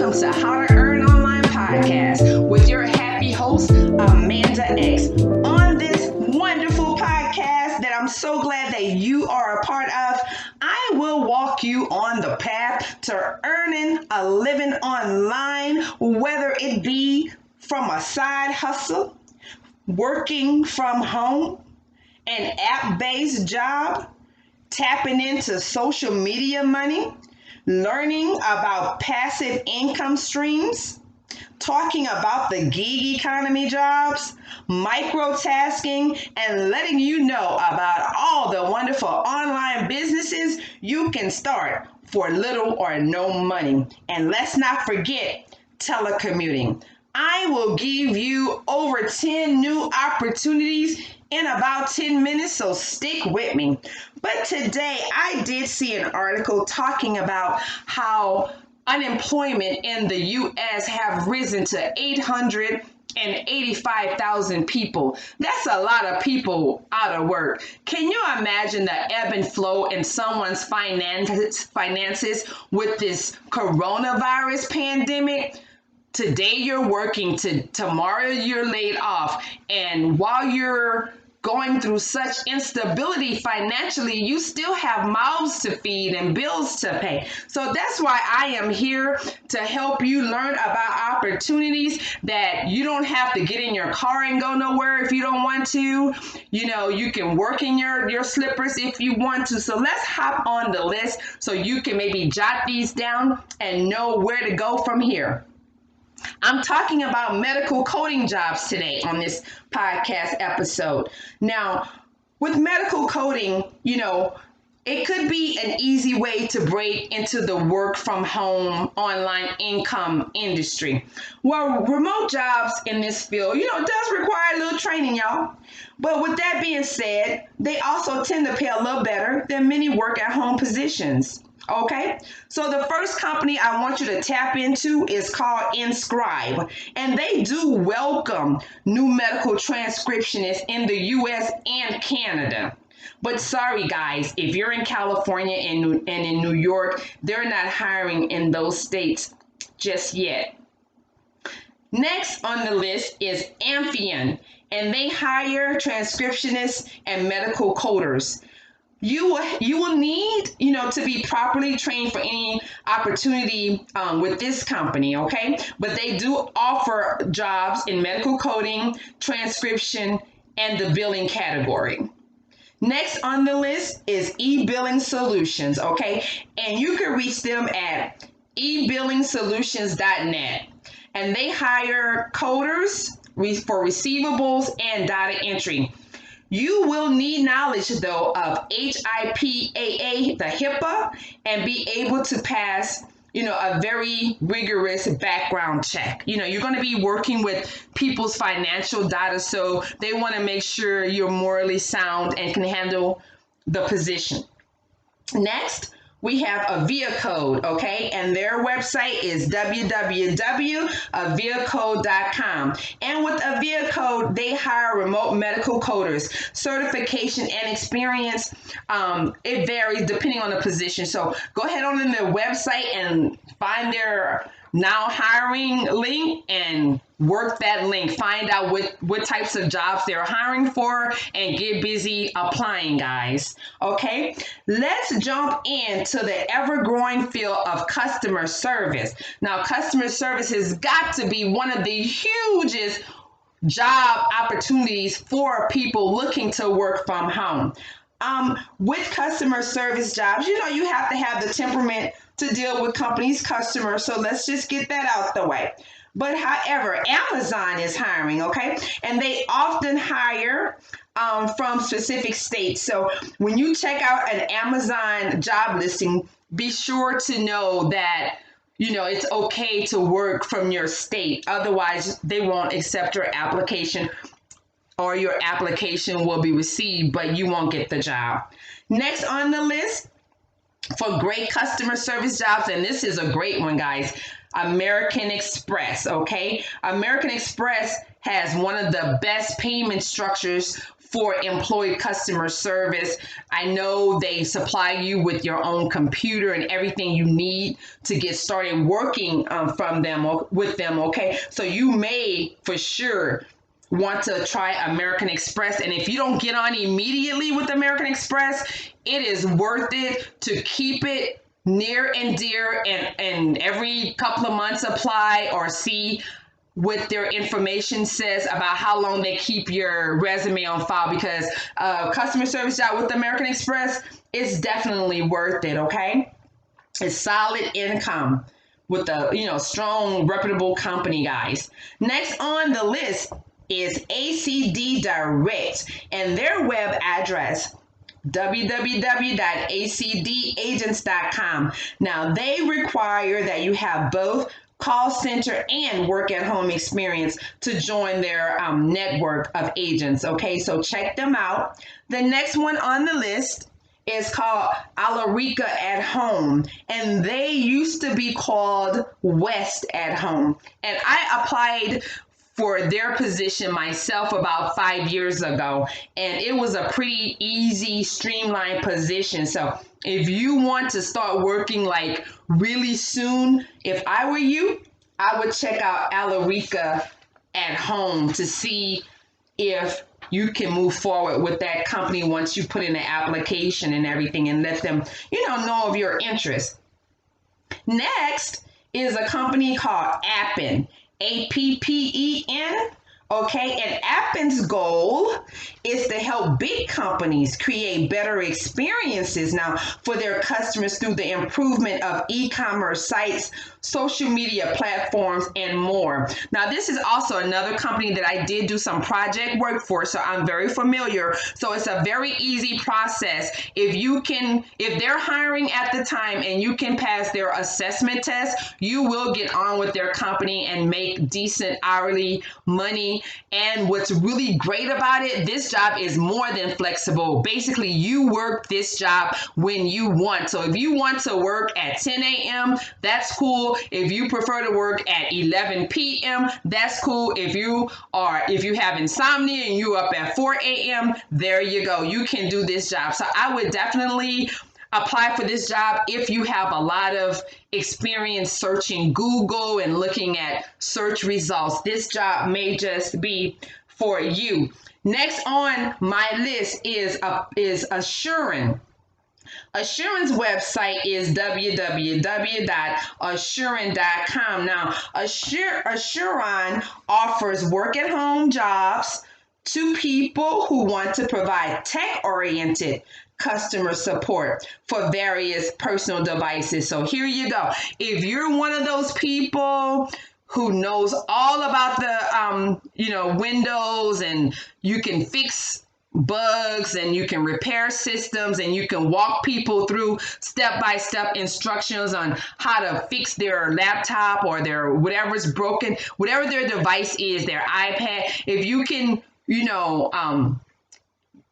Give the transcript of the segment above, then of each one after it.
welcome to How to Earn Online Podcast with your happy host, Amanda X. On this wonderful podcast that I'm so glad that you are a part of, I will walk you on the path to earning a living online, whether it be from a side hustle, working from home, an app-based job, tapping into social media money, learning about passive income streams, talking about the gig economy jobs, microtasking, and letting you know about all the wonderful online businesses you can start for little or no money. And let's not forget telecommuting. I will give you over 10 new opportunities in about 10 minutes, so stick with me. But today I did see an article talking about how unemployment in the U.S. have risen to 885,000 people. That's a lot of people out of work. Can you imagine the ebb and flow in someone's finances with this coronavirus pandemic? Today you're working, tomorrow you're laid off, and while you're going through such instability financially, you still have mouths to feed and bills to pay. So that's why I am here to help you learn about opportunities that you don't have to get in your car and go nowhere if you don't want to. You know, you can work in your slippers if you want to. So let's hop on the list so you can maybe jot these down and know where to go from here. I'm talking about medical coding jobs today on this podcast episode. Now, with medical coding, it could be an easy way to break into the work from home online income industry. Well, remote jobs in this field, does require a little training, y'all. But with that being said, they also tend to pay a little better than many work at home positions. Okay, so the first company I want you to tap into is called Inscribe, and they do welcome new medical transcriptionists in the US and Canada. But sorry guys, if you're in California and in New York, they're not hiring in those states just yet. Next on the list is Amphion, and they hire transcriptionists and medical coders. You will need, to be properly trained for any opportunity with this company, okay? But they do offer jobs in medical coding, transcription, and the billing category. Next on the list is eBilling Solutions, okay? And you can reach them at ebillingsolutions.net. And they hire coders for receivables and data entry. You will need knowledge, though, of HIPAA, the HIPAA, and be able to pass, a very rigorous background check. You're going to be working with people's financial data, so they want to make sure you're morally sound and can handle the position. Next, we have AviaCode, okay? And their website is www.aviacode.com. And with AviaCode, they hire remote medical coders. Certification and experience, it varies depending on the position. So go ahead on in their website and find their now hiring link and work that link. Find out what types of jobs they're hiring for and get busy applying, guys. Okay, let's jump into the ever-growing field of customer service. Now, customer service has got to be one of the hugest job opportunities for people looking to work from home. With customer service jobs, you have to have the temperament to deal with companies' customers. So let's just get that out the way. But however, Amazon is hiring, okay? And they often hire from specific states. So when you check out an Amazon job listing, be sure to know that, it's okay to work from your state. Otherwise, they won't accept your application, or your application will be received, but you won't get the job. Next on the list for great customer service jobs, and this is a great one, guys, American Express, okay? American Express has one of the best payment structures for employee customer service. I know they supply you with your own computer and everything you need to get started working from them or with them. Okay, so you may for sure want to try American Express. And if you don't get on immediately with American Express, it is worth it to keep it near and dear, and every couple of months apply or see what their information says about how long they keep your resume on file, because customer service job with American Express is definitely worth it. Okay, it's solid income with a strong reputable company, guys. Next on the list is ACD Direct, and their web address www.acdagents.com. Now, they require that you have both call center and work at home experience to join their network of agents. Okay, so check them out. The next one on the list is called Alarica at Home, and they used to be called West at Home. And I applied for their position myself about 5 years ago, and it was a pretty easy, streamlined position. So if you want to start working like really soon, if I were you, I would check out Alarica at Home to see if you can move forward with that company once you put in an application and everything, and let them know of your interest. Next is a company called Appen, APPEN. Okay, and Appen's goal is to help big companies create better experiences now for their customers through the improvement of e-commerce sites, social media platforms, and more. Now, this is also another company that I did do some project work for, so I'm very familiar. So it's a very easy process. If they're hiring at the time and you can pass their assessment test, you will get on with their company and make decent hourly money. And what's really great about it, this job is more than flexible. Basically, you work this job when you want. So if you want to work at 10 a.m., that's cool. If you prefer to work at 11 p.m., that's cool. If you have insomnia and you up at 4 a.m., there you go. You can do this job. So I would definitely apply for this job if you have a lot of experience searching Google and looking at search results. This job may just be for you. Next on my list is Assurant. Assurant's website is www.assurant.com. Now, Assurant offers work at home jobs to people who want to provide tech-oriented customer support for various personal devices. So here you go. If you're one of those people who knows all about the Windows, and you can fix bugs and you can repair systems and you can walk people through step-by-step instructions on how to fix their laptop or their whatever's broken, whatever their device is, their iPad, if you can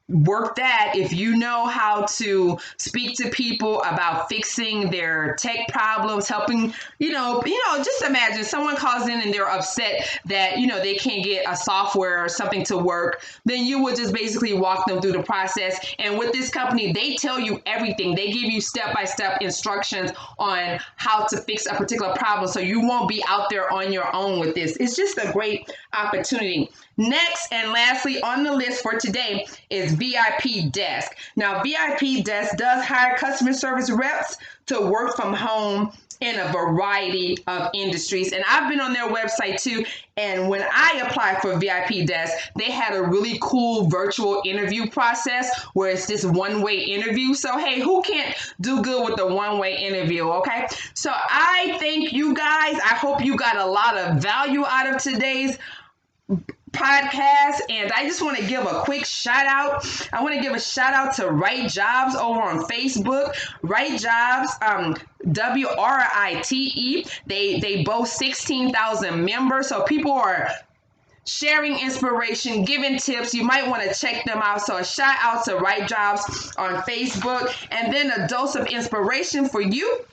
work that, if you know how to speak to people about fixing their tech problems, helping, just imagine someone calls in and they're upset that, they can't get a software or something to work, then you would just basically walk them through the process. And with this company, they tell you everything. They give you step-by-step instructions on how to fix a particular problem, so you won't be out there on your own with this. It's just a great opportunity. Next and lastly on the list for today is VIP Desk. Now, VIP Desk does hire customer service reps to work from home in a variety of industries. And I've been on their website too. And when I applied for VIP Desk, they had a really cool virtual interview process where it's this one-way interview. So, hey, who can't do good with the one-way interview, okay? So I thank you guys. I hope you got a lot of value out of today's podcast, and I just want to give a quick shout out. I want to give a shout out to Right Jobs over on Facebook. Right Jobs, WRITE. They boast 16,000 members, so people are sharing inspiration, giving tips. You might want to check them out. So a shout out to Right Jobs on Facebook, and then a dose of inspiration for you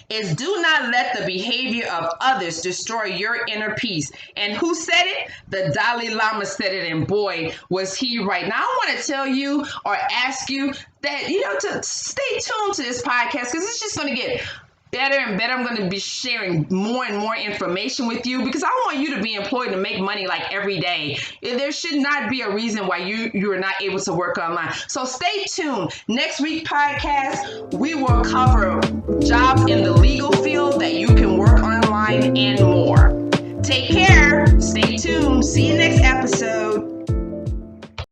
is do not let the behavior of others destroy your inner peace. And who said it? The Dalai Lama said it, and boy, was he right. Now, I want to tell you or ask you that, to stay tuned to this podcast, because it's just going to get better and better. I'm going to be sharing more and more information with you, because I want you to be employed to make money like every day. There should not be a reason why you are not able to work online. So stay tuned. Next week podcast, we will cover jobs in the legal field that you can work on